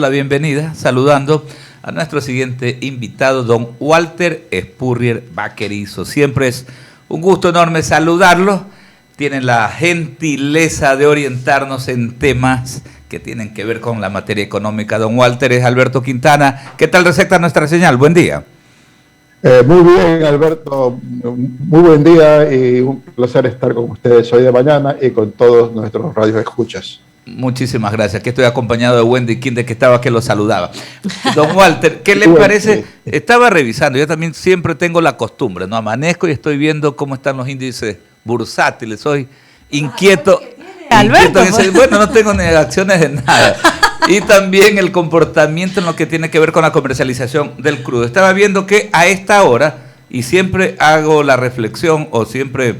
La bienvenida, saludando a nuestro siguiente invitado, don Walter Spurrier Vaquerizo. Siempre es un gusto enorme saludarlo. Tienen la gentileza de orientarnos en temas que tienen que ver con la materia económica. Don Walter es Alberto Quintana. ¿Qué tal receta nuestra señal? Buen día. Muy bien, Alberto. Muy buen día y un placer estar con ustedes hoy de mañana y con todos nuestros radioescuchas. Muchísimas gracias. Aquí estoy acompañado de Wendy Quinde, que estaba que lo saludaba. Don Walter, ¿qué le parece? Estaba revisando, yo también siempre tengo la costumbre, ¿no? Amanezco y estoy viendo cómo están los índices bursátiles. Soy inquieto. Alberto, bueno, no tengo ni acciones de nada. Y también el comportamiento en lo que tiene que ver con la comercialización del crudo. Estaba viendo que a esta hora, y siempre hago la reflexión o siempre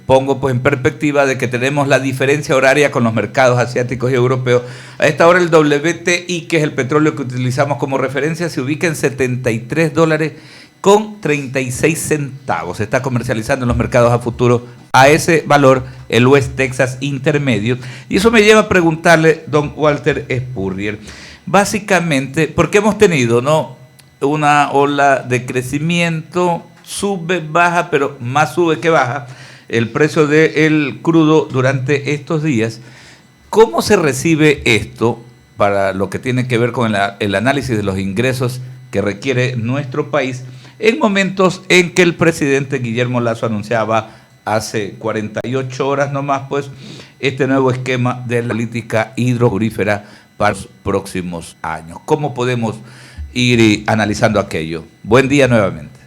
pongo pues en perspectiva de que tenemos la diferencia horaria con los mercados asiáticos y europeos. A esta hora el WTI, que es el petróleo que utilizamos como referencia, se ubica en $73.36. Se está comercializando en los mercados a futuro a ese valor el West Texas Intermedio. Y eso me lleva a preguntarle, don Walter Spurrier, básicamente, porque hemos tenido, ¿no?, una ola de crecimiento, sube, baja, pero más sube que baja el precio del crudo durante estos días. ¿Cómo se recibe esto para lo que tiene que ver con el análisis de los ingresos que requiere nuestro país en momentos en que el presidente Guillermo Lasso anunciaba hace 48 horas nomás pues este nuevo esquema de la política hidrocarburífera para los próximos años? ¿Cómo podemos ir analizando aquello? Buen día nuevamente.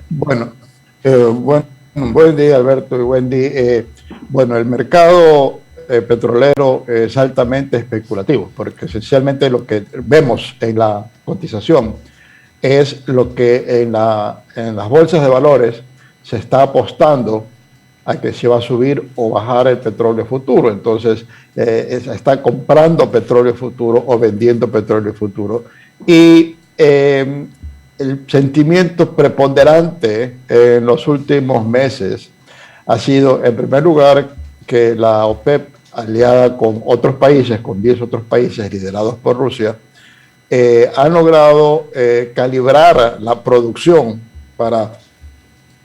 Buen día, Alberto y Wendy. Bueno, el mercado petrolero es altamente especulativo, porque esencialmente lo que vemos en la cotización es lo que en las bolsas de valores se está apostando a que se va a subir o bajar el petróleo futuro. Entonces, está comprando petróleo futuro o vendiendo petróleo futuro. Y el sentimiento preponderante en los últimos meses ha sido, en primer lugar, que la OPEP, aliada con otros países, con 10 otros países liderados por Rusia, han logrado calibrar la producción para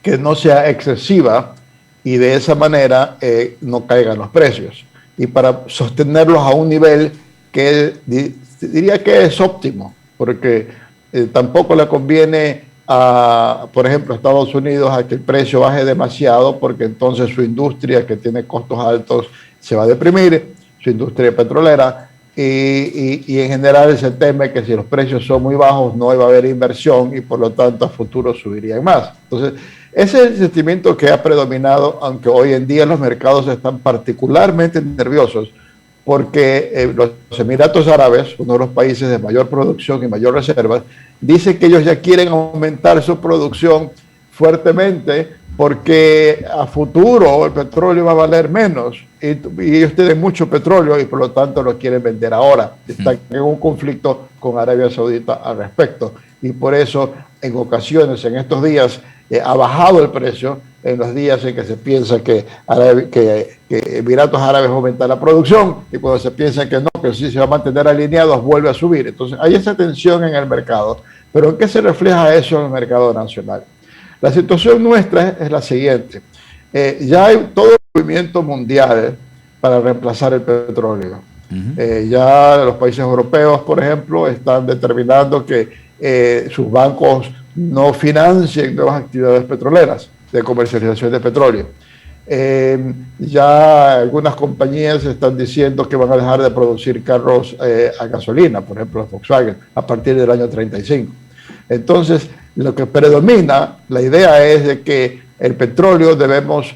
que no sea excesiva y de esa manera no caigan los precios. Y para sostenerlos a un nivel que diría que es óptimo, porque tampoco le conviene por ejemplo, a Estados Unidos a que el precio baje demasiado, porque entonces su industria, que tiene costos altos, se va a deprimir, su industria petrolera, y en general se teme que si los precios son muy bajos no va a haber inversión y por lo tanto a futuro subirían más. Entonces, ese es el sentimiento que ha predominado, aunque hoy en día los mercados están particularmente nerviosos, porque los Emiratos Árabes, uno de los países de mayor producción y mayor reservas, dice que ellos ya quieren aumentar su producción fuertemente porque a futuro el petróleo va a valer menos y ellos tienen mucho petróleo y por lo tanto lo quieren vender ahora. Están en un conflicto con Arabia Saudita al respecto y por eso en ocasiones en estos días ha bajado el precio en los días en que se piensa que Emiratos Árabes aumenta la producción y cuando se piensa que no, que sí se va a mantener alineados, vuelve a subir. Entonces hay esa tensión en el mercado. ¿Pero en qué se refleja eso en el mercado nacional? La situación nuestra es la siguiente. Ya hay todo el movimiento mundial para reemplazar el petróleo. Ya los países europeos, por ejemplo, están determinando que sus bancos no financien nuevas actividades petroleras de comercialización de petróleo. Ya algunas compañías están diciendo que van a dejar de producir carros a gasolina, por ejemplo Volkswagen, a partir del año 35. Entonces, lo que predomina, la idea es de que el petróleo debemos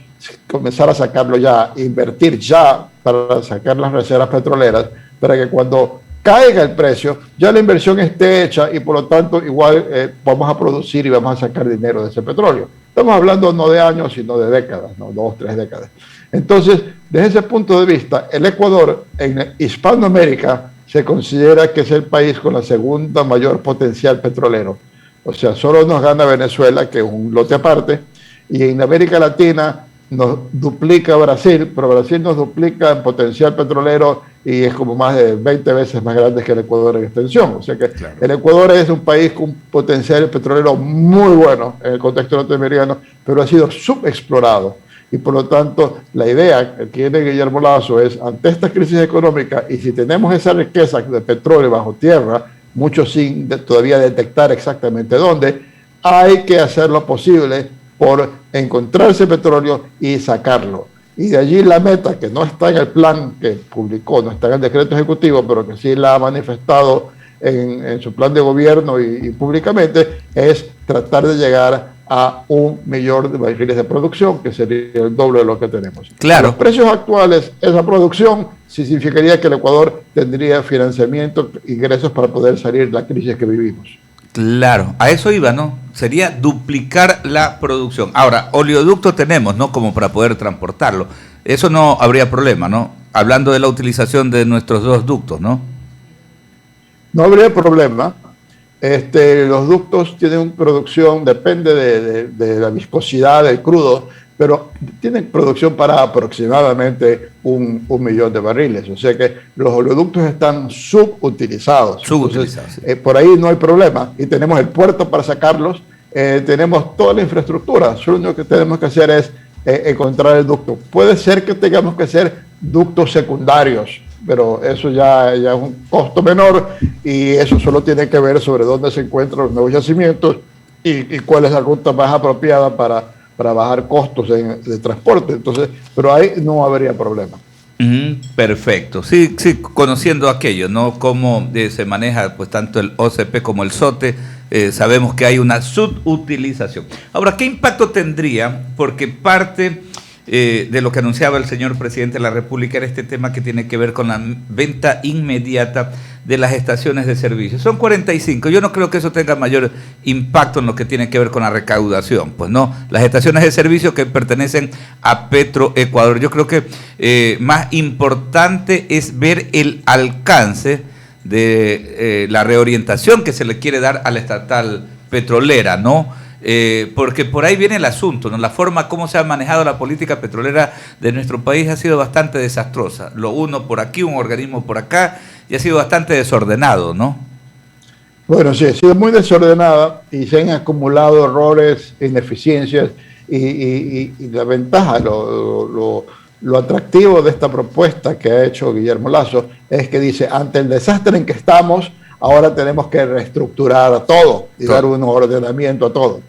comenzar a sacarlo ya, invertir ya para sacar las reservas petroleras, para que cuando caiga el precio, ya la inversión esté hecha y por lo tanto igual vamos a producir y vamos a sacar dinero de ese petróleo. Estamos hablando no de años, sino de décadas, ¿no? 2, 3 décadas. Entonces, desde ese punto de vista, el Ecuador en Hispanoamérica se considera que es el país con la segunda mayor potencial petrolero. O sea, solo nos gana Venezuela, que es un lote aparte, y en América Latina nos duplica Brasil, pero Brasil nos duplica en potencial petrolero y es como más de 20 veces más grande que el Ecuador en extensión. O sea que Claro. el Ecuador es un país con un potencial petrolero muy bueno en el contexto norteamericano, pero ha sido subexplorado. Y por lo tanto, la idea que tiene Guillermo Lasso es, ante esta crisis económica, y si tenemos esa riqueza de petróleo bajo tierra, mucho sin todavía detectar exactamente dónde, hay que hacer lo posible por encontrarse petróleo y sacarlo. Y de allí la meta, que no está en el plan que publicó, no está en el decreto ejecutivo, pero que sí la ha manifestado en su plan de gobierno y públicamente, es tratar de llegar a 1 millón de barriles de producción, que sería el doble de lo que tenemos. Claro. A los precios actuales, esa producción sí significaría que el Ecuador tendría financiamiento, ingresos para poder salir de la crisis que vivimos. Claro, a eso iba, ¿no? Sería duplicar la producción. Ahora, oleoducto tenemos, ¿no? Como para poder transportarlo. Eso no habría problema, ¿no? Hablando de la utilización de nuestros 2 ductos, ¿no? No habría problema. Los ductos tienen producción, depende de la viscosidad del crudo, pero tienen producción para aproximadamente 1 millón de barriles. O sea que los oleoductos están subutilizados. Subutilizados, Entonces, sí. Por ahí no hay problema. Y tenemos el puerto para sacarlos, tenemos toda la infraestructura. Solo lo único que tenemos que hacer es encontrar el ducto. Puede ser que tengamos que hacer ductos secundarios, pero eso ya es un costo menor, y eso solo tiene que ver sobre dónde se encuentran los nuevos yacimientos y cuál es la ruta más apropiada para bajar costos de transporte. Entonces, pero ahí no habría problema. Perfecto. Sí, sí, conociendo aquello, ¿no? Cómo se maneja pues tanto el OCP como el SOTE, sabemos que hay una subutilización. Ahora, ¿qué impacto tendría? Porque parte de lo que anunciaba el señor presidente de la República era este tema que tiene que ver con la venta inmediata de las estaciones de servicio. Son 45. Yo no creo que eso tenga mayor impacto en lo que tiene que ver con la recaudación. Pues no, las estaciones de servicio que pertenecen a Petroecuador. Yo creo que más importante es ver el alcance de la reorientación que se le quiere dar a la estatal petrolera, ¿no? Porque por ahí viene el asunto, ¿no? La forma como se ha manejado la política petrolera de nuestro país ha sido bastante desastrosa. Lo uno por aquí, un organismo por acá, y ha sido bastante desordenado, ¿no? Bueno, sí, ha sido muy desordenada y se han acumulado errores, ineficiencias, y la ventaja, lo atractivo de esta propuesta que ha hecho Guillermo Lasso es que dice, ante el desastre en que estamos, ahora tenemos que reestructurar todo y dar un ordenamiento a todo.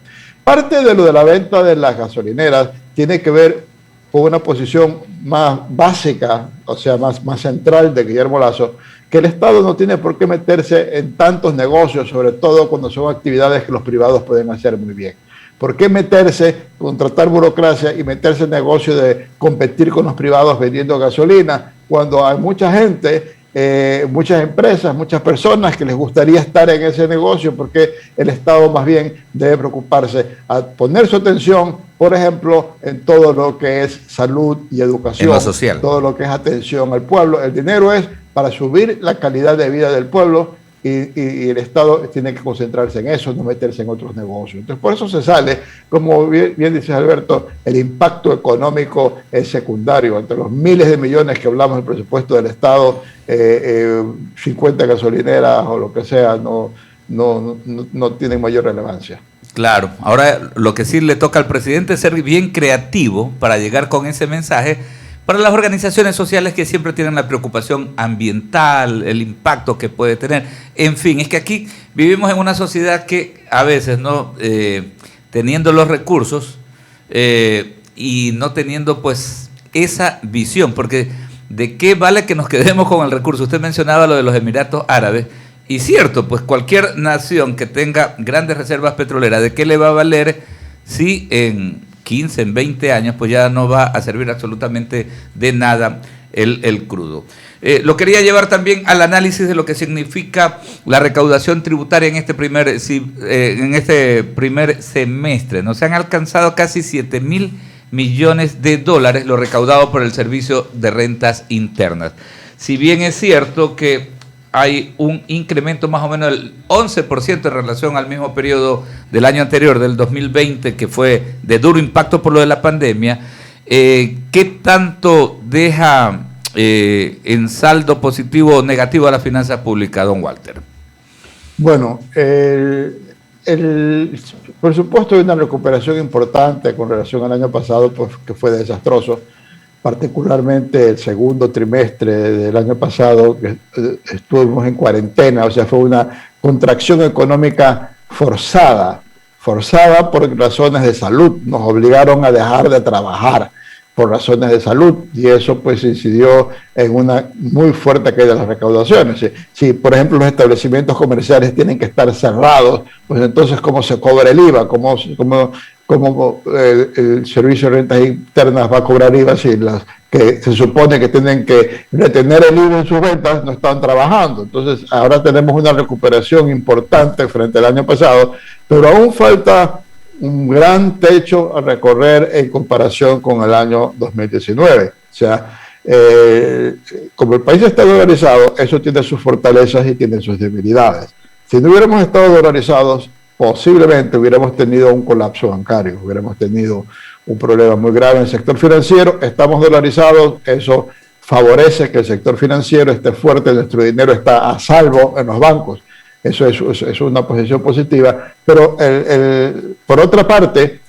Parte de lo de la venta de las gasolineras tiene que ver con una posición más básica, o sea, más central de Guillermo Lasso, que el Estado no tiene por qué meterse en tantos negocios, sobre todo cuando son actividades que los privados pueden hacer muy bien. ¿Por qué meterse, contratar burocracia y meterse en negocio de competir con los privados vendiendo gasolina, cuando hay mucha gente, muchas empresas, muchas personas que les gustaría estar en ese negocio? Porque el Estado más bien debe preocuparse a poner su atención, por ejemplo, en todo lo que es salud y educación, en lo social, todo lo que es atención al pueblo. El dinero es para subir la calidad de vida del pueblo, y el Estado tiene que concentrarse en eso, no meterse en otros negocios. Entonces, por eso se sale, como bien dice Alberto, el impacto económico es secundario. Entre los miles de millones que hablamos del presupuesto del Estado, 50 gasolineras o lo que sea, no tienen mayor relevancia. Claro, ahora lo que sí le toca al presidente es ser bien creativo para llegar con ese mensaje para las organizaciones sociales que siempre tienen la preocupación ambiental, el impacto que puede tener. En fin, es que aquí vivimos en una sociedad que a veces, ¿no? Teniendo los recursos y no teniendo pues esa visión, porque ¿de qué vale que nos quedemos con el recurso? Usted mencionaba lo de los Emiratos Árabes, y cierto, pues cualquier nación que tenga grandes reservas petroleras, ¿de qué le va a valer si en 15, en 20 años, pues ya no va a servir absolutamente de nada el crudo? Lo quería llevar también al análisis de lo que significa la recaudación tributaria en este primer semestre. Nos han alcanzado casi 7.000 millones de dólares lo recaudado por el Servicio de Rentas Internas. Si bien es cierto que hay un incremento más o menos del 11% en relación al mismo periodo del año anterior, del 2020, que fue de duro impacto por lo de la pandemia, ¿qué tanto deja en saldo positivo o negativo a las finanzas públicas, don Walter? Bueno, por supuesto hay una recuperación importante con relación al año pasado, pues, que fue desastroso, particularmente el segundo trimestre del año pasado, que estuvimos en cuarentena, o sea, fue una contracción económica forzada por razones de salud, nos obligaron a dejar de trabajar por razones de salud, y eso pues incidió en una muy fuerte caída de las recaudaciones. Si, por ejemplo, los establecimientos comerciales tienen que estar cerrados, pues entonces ¿cómo se cobra el IVA? ¿Cómo el Servicio de Rentas Internas va a cobrar IVA si las que se supone que tienen que retener el IVA en sus ventas no están trabajando? Entonces ahora tenemos una recuperación importante frente al año pasado, pero aún falta un gran techo a recorrer en comparación con el año 2019. O sea, como el país está dolarizado, eso tiene sus fortalezas y tiene sus debilidades. Si no hubiéramos estado dolarizados, posiblemente hubiéramos tenido un colapso bancario, hubiéramos tenido un problema muy grave en el sector financiero. Estamos dolarizados, eso favorece que el sector financiero esté fuerte, nuestro dinero está a salvo en los bancos. Eso es una posición positiva, pero por otra parte,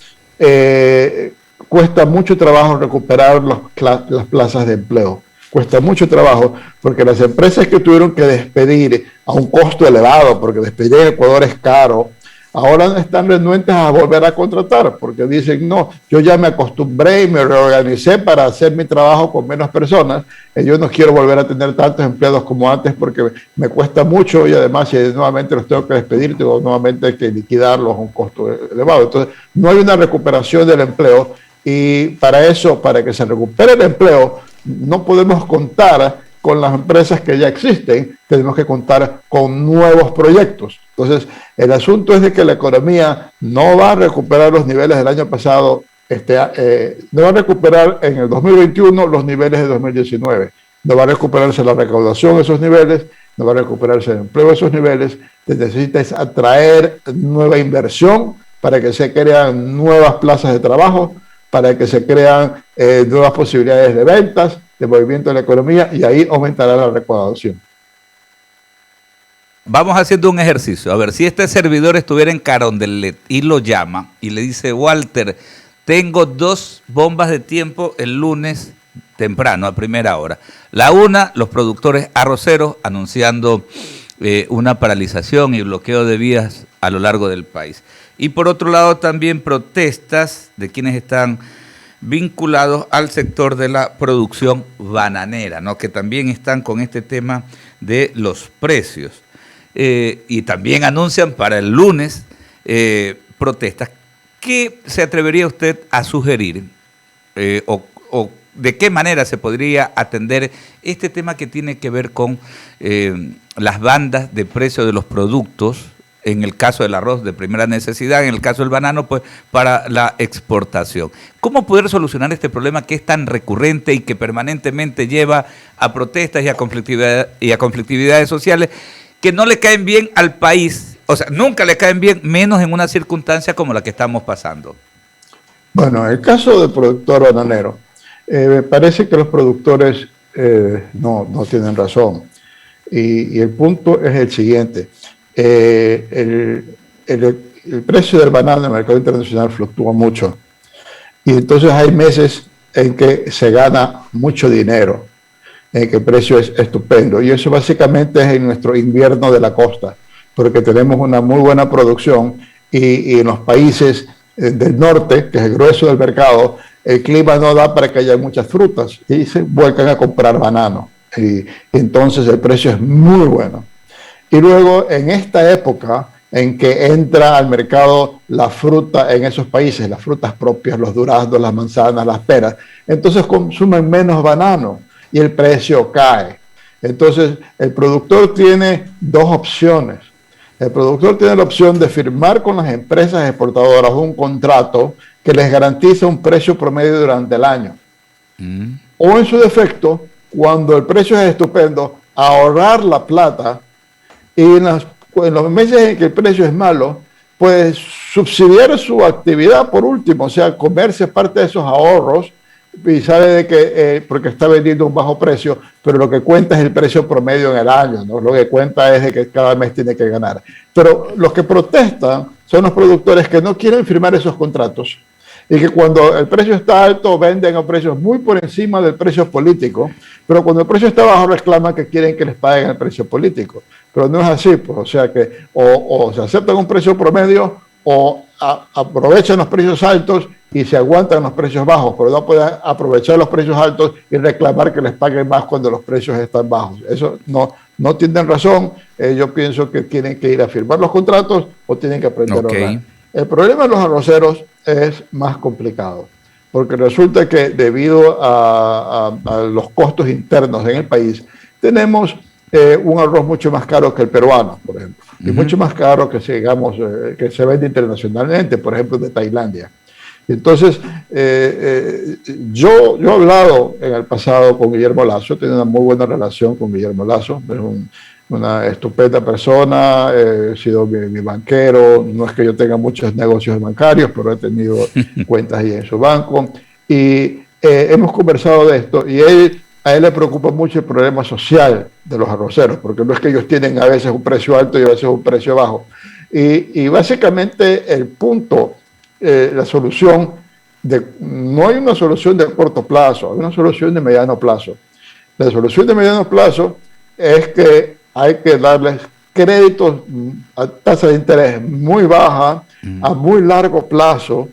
cuesta mucho trabajo recuperar las plazas de empleo. Cuesta mucho trabajo porque las empresas que tuvieron que despedir a un costo elevado, porque despedir en Ecuador es caro, ahora están renuentes a volver a contratar, porque dicen, no, yo ya me acostumbré y me reorganicé para hacer mi trabajo con menos personas, y yo no quiero volver a tener tantos empleados como antes porque me cuesta mucho, y además si nuevamente los tengo que despedir, tengo nuevamente que liquidarlos a un costo elevado. Entonces, no hay una recuperación del empleo, y para eso, para que se recupere el empleo, no podemos contar con las empresas que ya existen, tenemos que contar con nuevos proyectos. Entonces, el asunto es de que la economía no va a recuperar los niveles del año pasado, no va a recuperar en el 2021 los niveles de 2019, no va a recuperarse la recaudación de esos niveles, no va a recuperarse el empleo de esos niveles. Se necesita atraer nueva inversión para que se crean nuevas plazas de trabajo, para que se crean nuevas posibilidades de ventas, de movimiento de la economía, y ahí aumentará la recaudación. Vamos haciendo un ejercicio. A ver, si este servidor estuviera en Carondelet y lo llama y le dice, Walter, tengo 2 bombas de tiempo el lunes temprano, a primera hora. La una, los productores arroceros anunciando una paralización y bloqueo de vías a lo largo del país. Y por otro lado también protestas de quienes están vinculados al sector de la producción bananera, ¿no? Que también están con este tema de los precios. Y también anuncian para el lunes protestas. ¿Qué se atrevería usted a sugerir o de qué manera se podría atender este tema que tiene que ver con las bandas de precio de los productos? En el caso del arroz de primera necesidad, en el caso del banano, pues para la exportación. ¿Cómo poder solucionar este problema que es tan recurrente y que permanentemente lleva a protestas y a conflictividades sociales que no le caen bien al país? O sea, nunca le caen bien, menos en una circunstancia como la que estamos pasando. Bueno, en el caso del productor bananero, me parece que los productores no tienen razón. Y el punto es el siguiente. El precio del banano en el mercado internacional fluctúa mucho, y entonces hay meses en que se gana mucho dinero, en que el precio es estupendo, y eso básicamente es en nuestro invierno de la costa, porque tenemos una muy buena producción, y en los países del norte, que es el grueso del mercado, el clima no da para que haya muchas frutas, y se vuelcan a comprar banano, y entonces el precio es muy bueno. Y luego, en esta época en que entra al mercado la fruta en esos países, las frutas propias, los duraznos, las manzanas, las peras, entonces consumen menos banano y el precio cae. Entonces, el productor tiene 2 opciones. El productor tiene la opción de firmar con las empresas exportadoras un contrato que les garantiza un precio promedio durante el año. O en su defecto, cuando el precio es estupendo, ahorrar la plata, y en los meses en que el precio es malo, pues subsidiar su actividad por último, o sea, comerse parte de esos ahorros y sabe de que porque está vendiendo a un bajo precio, pero lo que cuenta es el precio promedio en el año, ¿no? Lo que cuenta es de que cada mes tiene que ganar. Pero los que protestan son los productores que no quieren firmar esos contratos y que cuando el precio está alto venden a precios muy por encima del precio político, pero cuando el precio está bajo reclaman que quieren que les paguen el precio político. Pero no es así, pues, o sea que o se aceptan un precio promedio o aprovechan los precios altos y se aguantan los precios bajos, pero no pueden aprovechar los precios altos y reclamar que les paguen más cuando los precios están bajos. Eso no tienen razón. Yo pienso que tienen que ir a firmar los contratos o tienen que aprender a ahorrar. El problema de los arroceros es más complicado, porque resulta que debido a los costos internos en el país, tenemos un arroz mucho más caro que el peruano, por ejemplo, y mucho más caro que, digamos, que se vende internacionalmente, por ejemplo, de Tailandia. Entonces, yo he hablado en el pasado con Guillermo Lasso, he tenido una muy buena relación con Guillermo Lasso, es una estupenda persona, he sido mi banquero, no es que yo tenga muchos negocios bancarios, pero he tenido cuentas ahí en su banco, y hemos conversado de esto, y a él le preocupa mucho el problema social de los arroceros, porque no es que ellos tienen a veces un precio alto y a veces un precio bajo. Y básicamente el punto, la solución, no hay una solución de corto plazo, hay una solución de mediano plazo. La solución de mediano plazo es que hay que darles créditos a tasa de interés muy baja, a muy largo plazo,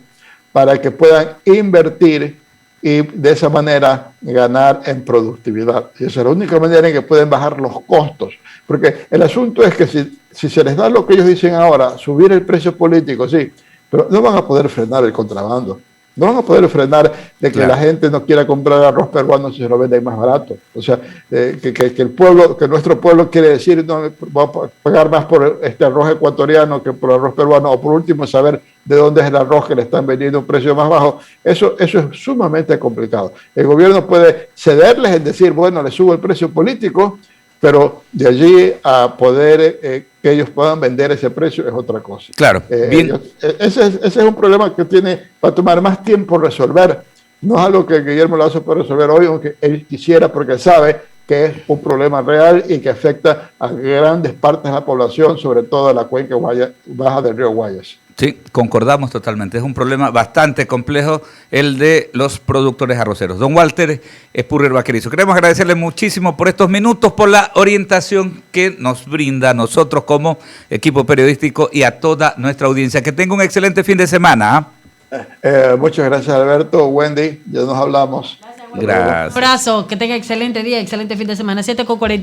para que puedan invertir y de esa manera ganar en productividad. Y esa es la única manera en que pueden bajar los costos. Porque el asunto es que si se les da lo que ellos dicen ahora, subir el precio político, sí, pero no van a poder frenar el contrabando. No van a poder frenar de que la gente no quiera comprar arroz peruano si se lo venden más barato. O sea, que el pueblo, que nuestro pueblo quiere decir, no, va a pagar más por este arroz ecuatoriano que por el arroz peruano, o por último saber de dónde es el arroz que le están vendiendo a un precio más bajo. Eso es sumamente complicado. El gobierno puede cederles en decir, bueno, le subo el precio político, pero de allí a poder que ellos puedan vender ese precio es otra cosa. Claro. Bien. Ese es un problema que va a tomar más tiempo resolver. No es algo que Guillermo Lasso puede resolver hoy, aunque él quisiera, porque sabe que es un problema real y que afecta a grandes partes de la población, sobre todo a la cuenca baja del río Guayas. Sí, concordamos totalmente. Es un problema bastante complejo el de los productores arroceros. Don Walter Spurrier Baquerizo, queremos agradecerle muchísimo por estos minutos, por la orientación que nos brinda a nosotros como equipo periodístico y a toda nuestra audiencia. Que tenga un excelente fin de semana. Muchas gracias, Alberto. Wendy, ya nos hablamos. Gracias. Un abrazo, que tenga excelente día, excelente fin de semana. 7:40.